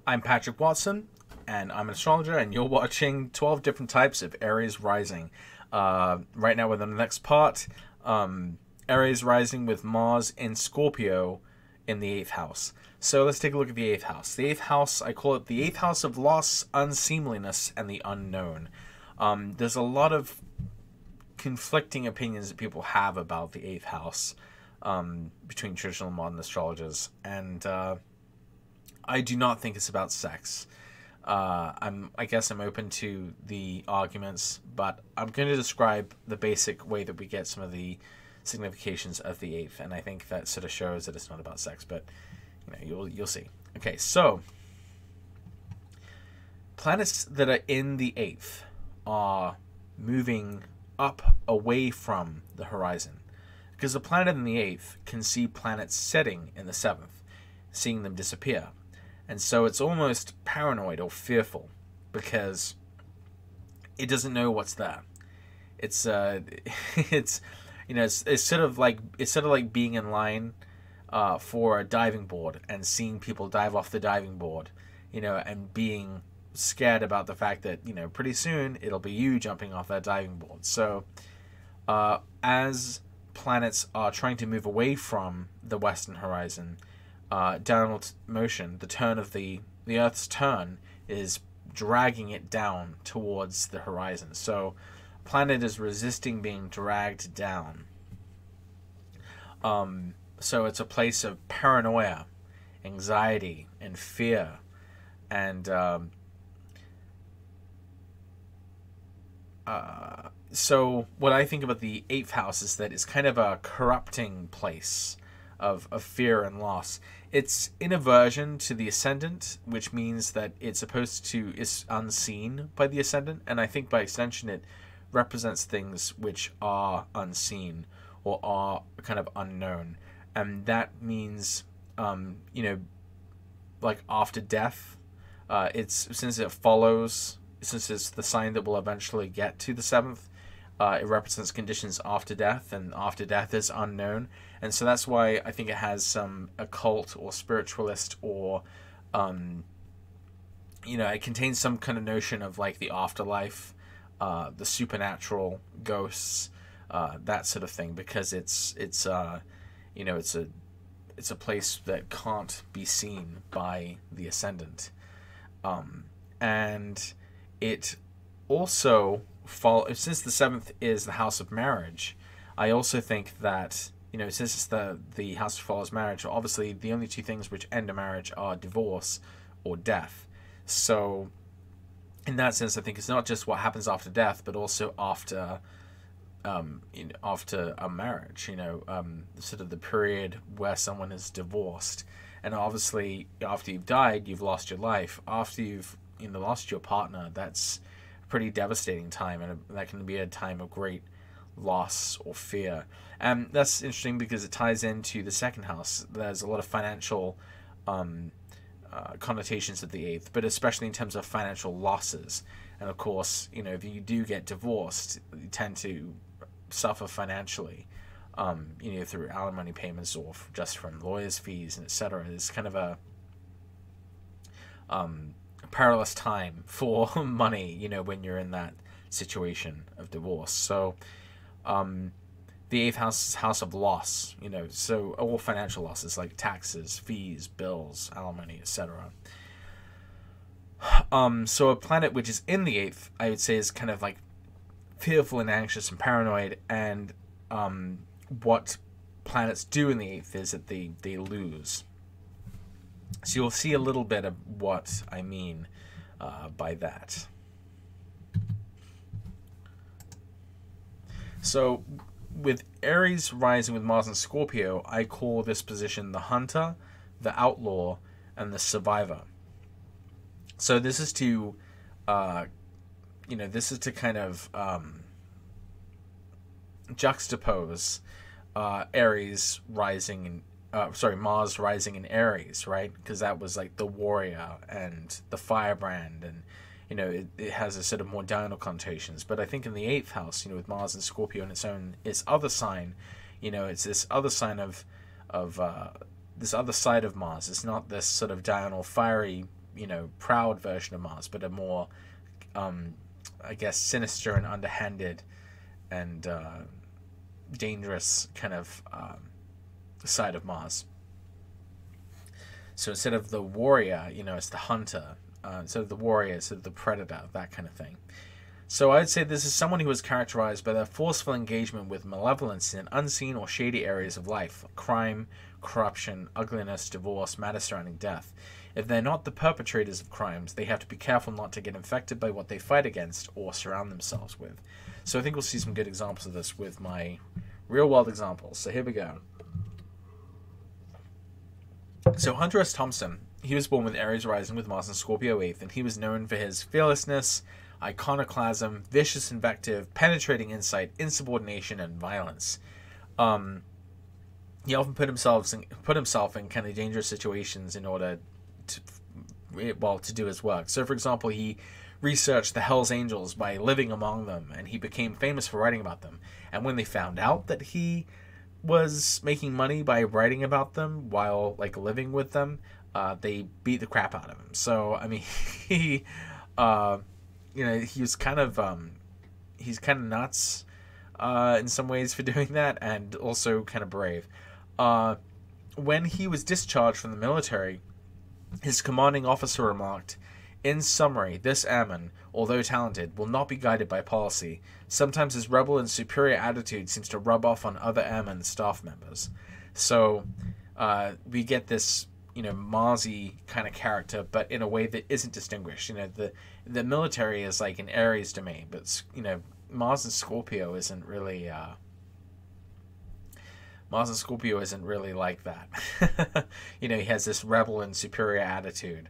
I'm Patrick Watson, and I'm an astrologer, and you're watching 12 different types of Aries Rising. Right now, we're in the next part. Aries Rising with Mars in Scorpio in the 8th house. So let's take a look at the 8th house. The 8th house, I call it the 8th house of loss, unseemliness, and the unknown. There's a lot of conflicting opinions that people have about the 8th house between traditional and modern astrologers, and I do not think it's about sex. I guess I'm open to the arguments, but I'm going to describe the basic way that we get some of the significations of the 8th, and I think that sort of shows that it's not about sex, but you'll see. Okay, so planets that are in the 8th are moving up away from the horizon, because the planet in the 8th can see planets setting in the 7th, seeing them disappear. And so it's almost paranoid or fearful because it doesn't know what's there. It's it's sort of like being in line for a diving board and seeing people dive off the diving board, and being scared about the fact that pretty soon it'll be you jumping off that diving board. So as planets are trying to move away from the western horizon, downward motion, the turn of the Earth's turn is dragging it down towards the horizon. So planet is resisting being dragged down. So it's a place of paranoia, anxiety, and fear. And so what I think about the 8th house is that it's kind of a corrupting place of fear and loss. It's in aversion to the ascendant, which means that it's unseen by the ascendant, and I think by extension it represents things which are unseen or are kind of unknown, and that means like after death. Since it's the sign that will eventually get to the 7th. It represents conditions after death, and after death is unknown, and so that's why I think it has some occult or spiritualist or it contains some kind of notion of like the afterlife, the supernatural, ghosts, that sort of thing, because it's a place that can't be seen by the ascendant, and it also since the 7th is the house of marriage. I also think that since it's the house that follows marriage, obviously the only two things which end a marriage are divorce or death. So in that sense, I think it's not just what happens after death, but also after after a marriage, sort of the period where someone is divorced. And obviously after you've died, you've lost your life. After you've lost your partner, that's pretty devastating time, and that can be a time of great loss or fear. And that's interesting because it ties into the 2nd house. There's a lot of financial connotations of the 8th, but especially in terms of financial losses. And of course, if you do get divorced, you tend to suffer financially, through alimony payments or just from lawyers' fees and etc. It's kind of a perilous time for money, when you're in that situation of divorce. So the 8th house is house of loss, so all financial losses like taxes, fees, bills, alimony, etc. So a planet which is in the 8th, I would say, is kind of like fearful and anxious and paranoid, and what planets do in the 8th is that they lose. So you'll see a little bit of what I mean by that. So with Aries rising with Mars and Scorpio, I call this position the hunter, the outlaw, and the survivor. So this is to, kind of juxtapose Aries rising in Mars rising in Aries, right? Because that was like the warrior and the firebrand, and it has a sort of more downward connotations. But I think in the 8th house, with Mars and Scorpio in its other sign, it's this other sign of this other side of Mars. It's not this sort of diurnal fiery proud version of Mars, but a more, I guess, sinister and underhanded and dangerous kind of side of Mars. So instead of the warrior, it's the hunter. Instead of the warrior, it's the predator, that kind of thing. So I'd say this is someone who is characterized by their forceful engagement with malevolence in unseen or shady areas of life: crime, corruption, ugliness, divorce, matters surrounding death. If they're not the perpetrators of crimes, they have to be careful not to get infected by what they fight against or surround themselves with. So I think we'll see some good examples of this with my real-world examples. So here we go. So Huntress Thompson, he was born with Aries Rising with Mars and Scorpio 8th, and he was known for his fearlessness, iconoclasm, vicious invective, penetrating insight, insubordination, and violence. He often put himself in kind of dangerous situations in order to do his work. So, for example, he researched the Hells Angels by living among them, and he became famous for writing about them. And when they found out that he was making money by writing about them while living with them, they beat the crap out of him. So, I mean, he he's kind of nuts in some ways for doing that, and also kind of brave. When he was discharged from the military, his commanding officer remarked, "In summary, this airman, although talented, will not be guided by policy. Sometimes his rebel and superior attitude seems to rub off on other airmen and staff members." So we get this, Marsy kind of character, but in a way that isn't distinguished. The military is like an Aries domain, but Mars and Scorpio isn't really. Mars and Scorpio isn't really like that. He has this rebel and superior attitude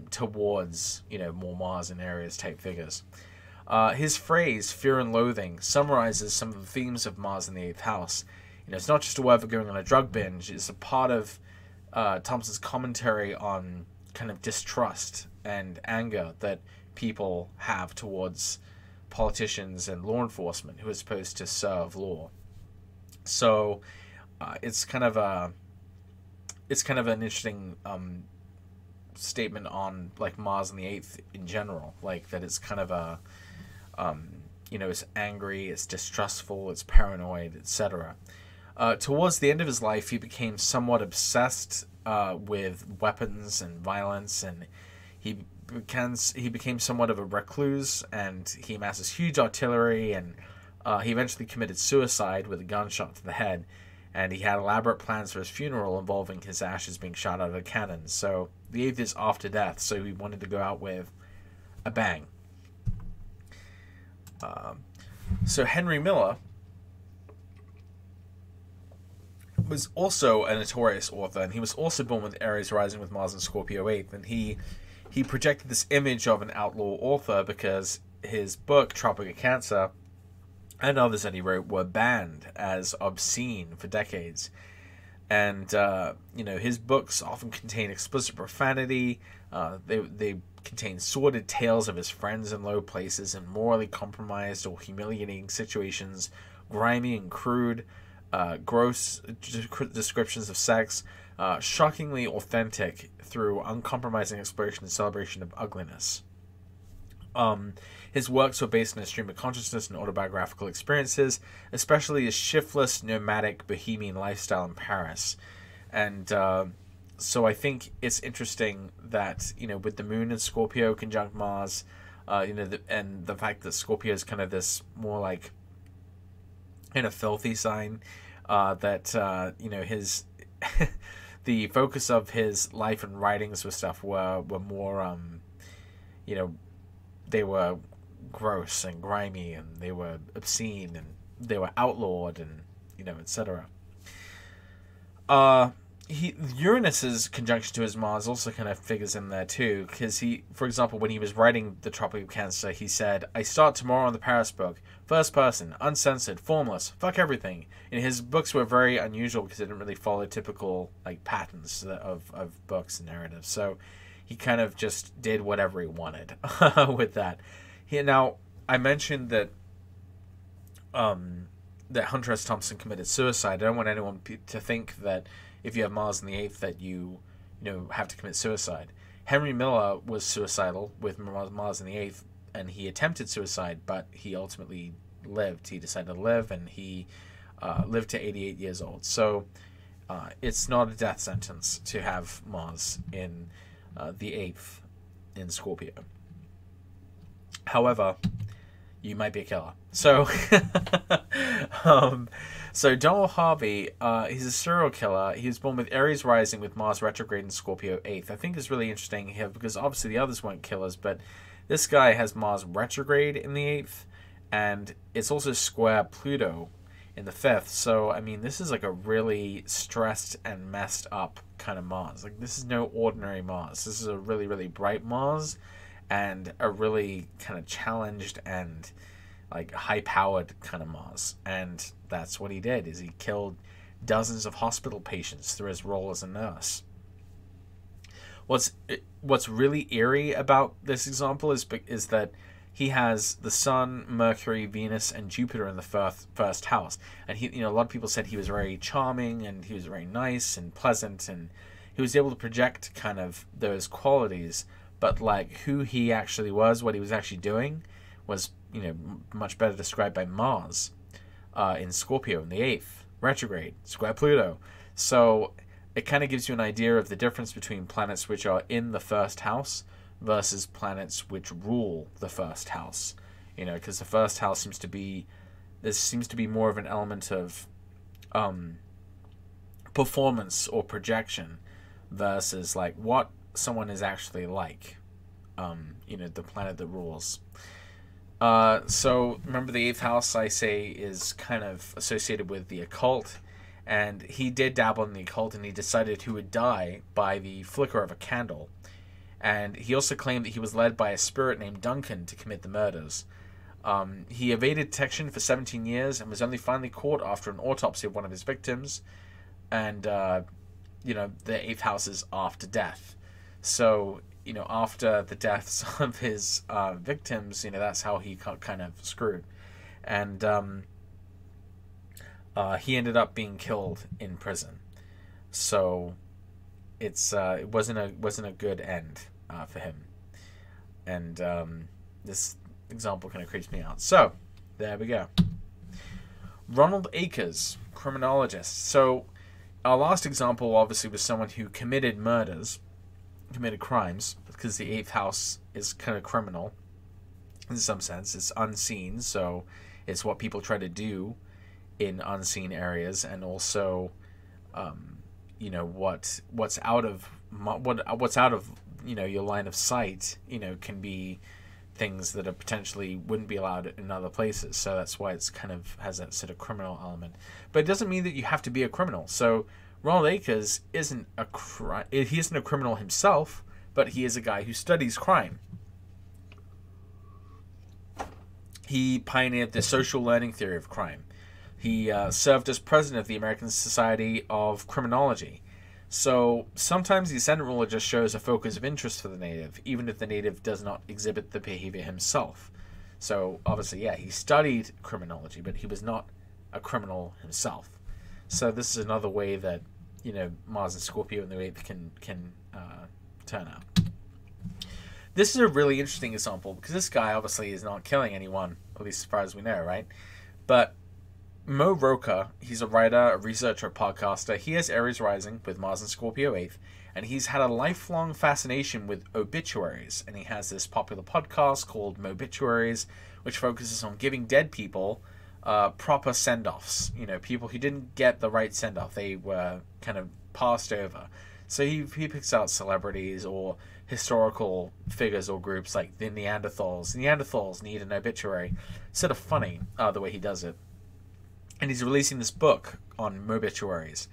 towards, more Mars and Aries type figures. His phrase, fear and loathing, summarizes some of the themes of Mars in the 8th house. It's not just a word for going on a drug binge. It's a part of Thompson's commentary on kind of distrust and anger that people have towards politicians and law enforcement who are supposed to serve law. So it's kind of an interesting statement on Mars in the 8th in general, that it's kind of it's angry, it's distrustful, it's paranoid, etc. Towards the end of his life, he became somewhat obsessed with weapons and violence, and he became somewhat of a recluse, and he amasses huge artillery, and he eventually committed suicide with a gunshot to the head, and he had elaborate plans for his funeral involving his ashes being shot out of a cannon. So the 8th is after death, so he wanted to go out with a bang. So Henry Miller was also a notorious author, and he was also born with Aries Rising with Mars and Scorpio 8th, and he projected this image of an outlaw author because his book, Tropic of Cancer, and others that he wrote were banned as obscene for decades. And, his books often contain explicit profanity. They contain sordid tales of his friends in low places and morally compromised or humiliating situations, grimy and crude, gross descriptions of sex, shockingly authentic through uncompromising exploration and celebration of ugliness. His works were based on a stream of consciousness and autobiographical experiences, especially his shiftless, nomadic, bohemian lifestyle in Paris. And so I think it's interesting that, with the moon and Scorpio conjunct Mars, and the fact that Scorpio is kind of this more in a filthy sign, that, his the focus of his life and writings with stuff were more, they were gross and grimy, and they were obscene, and they were outlawed, and etc. Uranus's conjunction to his Mars also kind of figures in there too, because for example, when he was writing the Tropic of Cancer, he said, "I start tomorrow on the Paris book, first person, uncensored, formless, fuck everything." And his books were very unusual because they didn't really follow typical patterns of books and narratives. So he kind of just did whatever he wanted with that. Now, I mentioned that that Huntress Thompson committed suicide. I don't want anyone to think that if you have Mars in the 8th that you have to commit suicide. Henry Miller was suicidal with Mars in the 8th, and he attempted suicide, but he ultimately lived. He decided to live, and he lived to 88 years old. So it's not a death sentence to have Mars in the 8th in Scorpio. However, you might be a killer. So, so Donald Harvey, he's a serial killer. He was born with Aries Rising with Mars retrograde in Scorpio 8th. I think it's really interesting here because obviously the others weren't killers, but this guy has Mars retrograde in the 8th, and it's also square Pluto in the 5th. So, I mean, this is like a really stressed and messed up kind of Mars. Like, this is no ordinary Mars. This is a really, really bright Mars, and a really kind of challenged and like high-powered kind of Mars. And that's what he did, is he killed dozens of hospital patients through his role as a nurse. What's really eerie about this example is that he has the Sun, Mercury, Venus, and Jupiter in the first house. And he, a lot of people said he was very charming, and he was very nice and pleasant, and he was able to project kind of those qualities. But like who he actually was, what he was actually doing, was much better described by Mars in Scorpio in the 8th retrograde, square Pluto. So it kind of gives you an idea of the difference between planets which are in the first house versus planets which rule the first house. Because the first house seems to be more of an element of performance or projection versus like what someone is actually like, the planet that rules. So remember, the 8th house, I say, is kind of associated with the occult, and he did dabble in the occult, and he decided he would die by the flicker of a candle. And he also claimed that he was led by a spirit named Duncan to commit the murders. He evaded detection for 17 years and was only finally caught after an autopsy of one of his victims. And, the 8th house is after death. So, after the deaths of his victims, that's how he got kind of screwed. And he ended up being killed in prison. So it wasn't a good end for him. And this example kind of creeps me out. So there we go. Ronald Akers, criminologist. So our last example obviously was someone who committed crimes, because the 8th house is kind of criminal in some sense. It's unseen, so it's what people try to do in unseen areas, and also what's out of your line of sight can be things that are potentially wouldn't be allowed in other places. So that's why it's kind of has that sort of criminal element, but it doesn't mean that you have to be a criminal. So Ronald Akers he isn't a criminal himself, but he is a guy who studies crime. He pioneered the social learning theory of crime. He served as president of the American Society of Criminology. So sometimes the ascendant ruler just shows a focus of interest for the native, even if the native does not exhibit the behavior himself. So obviously, yeah, he studied criminology, but he was not a criminal himself. So this is another way that Mars and Scorpio in the 8th can turn out. This is a really interesting example because this guy obviously is not killing anyone, at least as far as we know, right? But Broca, he's a writer, a researcher, a podcaster. He has Aries Rising with Mars and Scorpio 8th, and he's had a lifelong fascination with obituaries. And he has this popular podcast called Mobituaries, which focuses on giving dead people proper send-offs. People who didn't get the right send-off. They were kind of passed over. So he picks out celebrities or historical figures or groups like the Neanderthals. The Neanderthals need an obituary. Sort of funny the way he does it. And he's releasing this book on obituaries.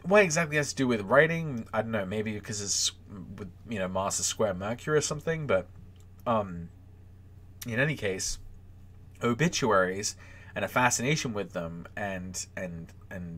What exactly has to do with writing? I don't know. Maybe because it's with Mars is square Mercury or something. But in any case, obituaries and a fascination with them, and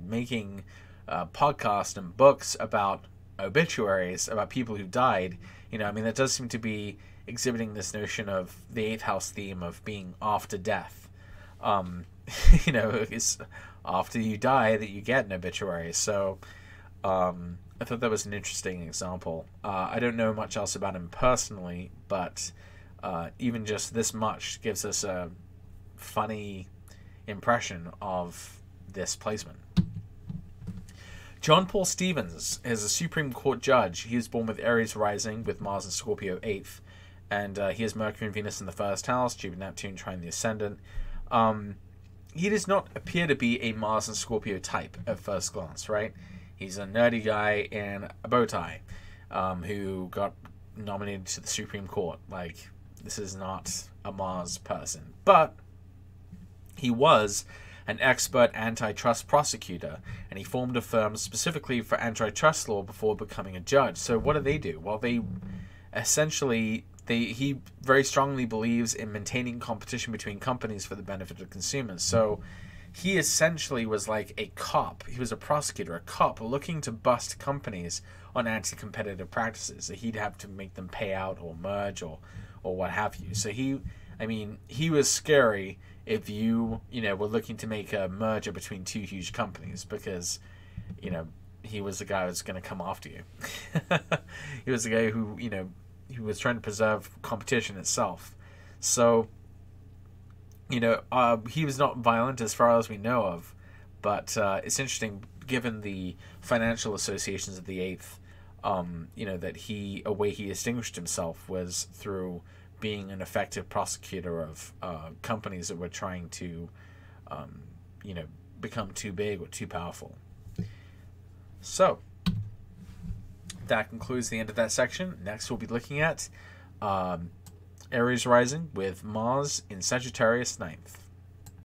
making podcasts and books about obituaries, about people who died. That does seem to be exhibiting this notion of the 8th house theme of being after death. It's after you die that you get an obituary. So I thought that was an interesting example. I don't know much else about him personally, but even just this much gives us a funny impression of this placement. John Paul Stevens is a Supreme Court judge. He was born with Aries Rising, with Mars and Scorpio 8th. And he has Mercury and Venus in the first house, Jupiter, Neptune, trine the ascendant. He does not appear to be a Mars and Scorpio type at first glance, right? He's a nerdy guy in a bow tie who got nominated to the Supreme Court. Like, this is not a Mars person. But he was an expert antitrust prosecutor, and he formed a firm specifically for antitrust law before becoming a judge. So what do? Well, they essentially... he very strongly believes in maintaining competition between companies for the benefit of consumers. So he essentially was like a cop. He was a prosecutor, a cop looking to bust companies on anti-competitive practices. So he'd have to make them pay out or merge or what have you. So he was scary if you were looking to make a merger between two huge companies, because, he was the guy who was going to come after you. He was the guy who was trying to preserve competition itself. So, he was not violent as far as we know of, but it's interesting, given the financial associations of the 8th, that a way he distinguished himself was through being an effective prosecutor of companies that were trying to, become too big or too powerful. So, that concludes the end of that section. Next, we'll be looking at Aries Rising with Mars in Sagittarius 9th.